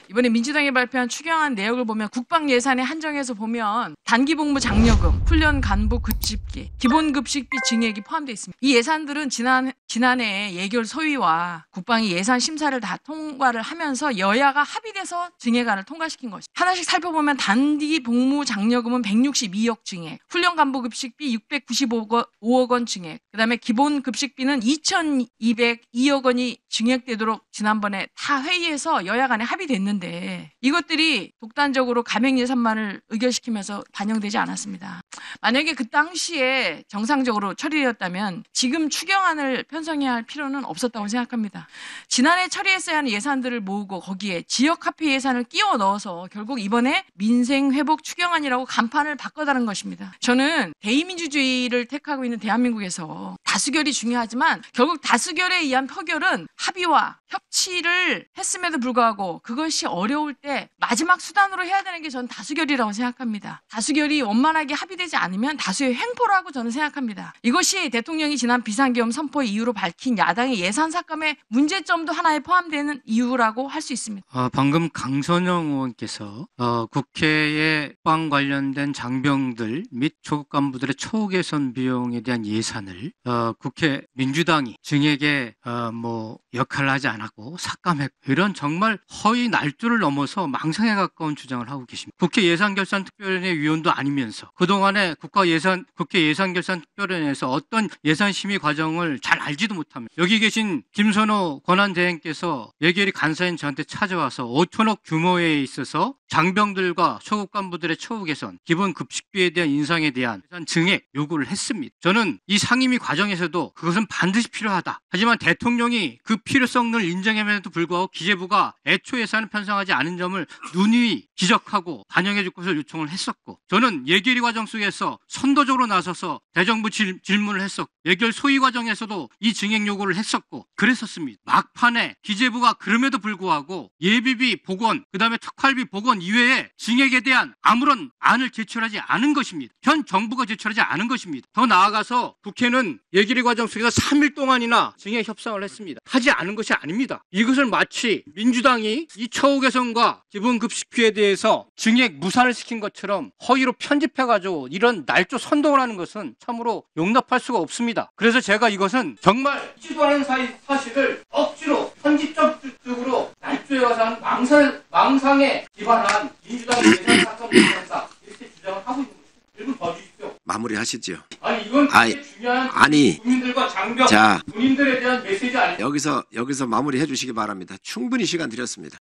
이번에 민주당이 발표한 추경안 내역을 보면 국방 예산에 한정해서 보면 단기복무 장려금, 훈련 간부 급식비, 기본급식비 증액이 포함되어 있습니다. 이 예산들은 지난해 예결 소위와 국방위 예산 심사를 다 통과를 하면서 여야가 합의돼서 증액안을 통과시킨 것입니다. 하나씩 살펴보면 단기복무 장려금은 162억 증액, 훈련 간부 급식비 695억 원 증액, 그다음에 기본급식비는 2,202억 원이 증액되도록 지난번에 다 회의해서 여야 간에 합의됐는데 이것들이 독단적으로 감행 예산만을 의결시키면서 반영되지 않았습니다. 만약에 그 당시에 정상적으로 처리되었다면 지금 추경안을 편성해야 할 필요는 없었다고 생각합니다. 지난해 처리했어야 하는 예산들을 모으고 거기에 지역화폐 예산을 끼워 넣어서 결국 이번에 민생회복 추경안이라고 간판을 바꿔다는 것입니다. 저는 대의민주주의를 택하고 있는 대한민국에서 다수결이 중요하지만 결국 다수결에 의한 표결은 합의와 협치를 했음에도 불구하고 그것이 어려울 때 마지막 수단으로 해야 되는 게 저는 다수결이라고 생각합니다. 다수결이 원만하게 합의되지 않으면 다수의 횡포라고 저는 생각합니다. 이것이 대통령이 지난 비상계엄 선포 이후로 밝힌 야당의 예산 삭감의 문제점도 하나에 포함되는 이유라고 할 수 있습니다. 방금 강선영 의원께서 국회의 국방 관련된 장병들 및 초급 간부들의 처우 개선 비용에 대한 예산을 국회 민주당이 증액에 역할을 하지 않았고 삭감했고 이런 정말 허위 날조를 넘어서 망상에 가까운 주장을 하고 계십니다. 국회 예산결산특별위원회 위원도 아니면서 그동안에 국회 예산결산특별위원회에서 어떤 예산심의 과정을 잘 알지도 못하며 여기 계신 김선호 권한대행께서 예결위 간사인 저한테 찾아와서 5천억 규모에 있어서 장병들과 초급 간부들의 처우 개선, 기본 급식비에 대한 인상에 대한 예산 증액 요구를 했습니다. 저는 이 상임위 과정에서도 그것은 반드시 필요하다. 하지만 대통령이 그 필요성을 인정함에도 불구하고 기재부가 애초 예산을 편성하지 않은 점을 누누이 지적하고 반영해 줄 것을 요청을 했었고 저는 예결위 과정 속에서 선도적으로 나서서 대정부 질문을 했었고 예결 소위 과정에서도 이 증액 요구를 했었고 그랬었습니다. 막판에 기재부가 그럼에도 불구하고 예비비 복원 그다음에 특활비 복원 이외에 증액에 대한 아무런 안을 제출하지 않은 것입니다. 현 정부가 제출하지 않은 것입니다. 더 나아가서 국회는 예결위 과정 속에서 3일 동안이나 증액 협상을 했습니다. 하지 않은 것이 아닙니다. 이것을 마치 민주당이 이 처우 개선과 기본급식비에 대해서 증액 무산을 시킨 것처럼 허위로 편집해가지고 이런 날조 선동을 하는 것은 참으로 용납할 수가 없습니다. 그래서 제가 이것은 정말 있지도 않은 사실을 억지로 편집적으로 날조해가서 한 망상에 기반한 민주당 예산 삭감 공사 이렇게 주장을 하고 있는 것입니다. 1분 더 주십시오. 마무리하시죠. 아니 이건 되게 중요한 국민들과 장병, 군인들에 대한 메시지 아닙니까? 여기서 마무리해 주시기 바랍니다. 충분히 시간 드렸습니다.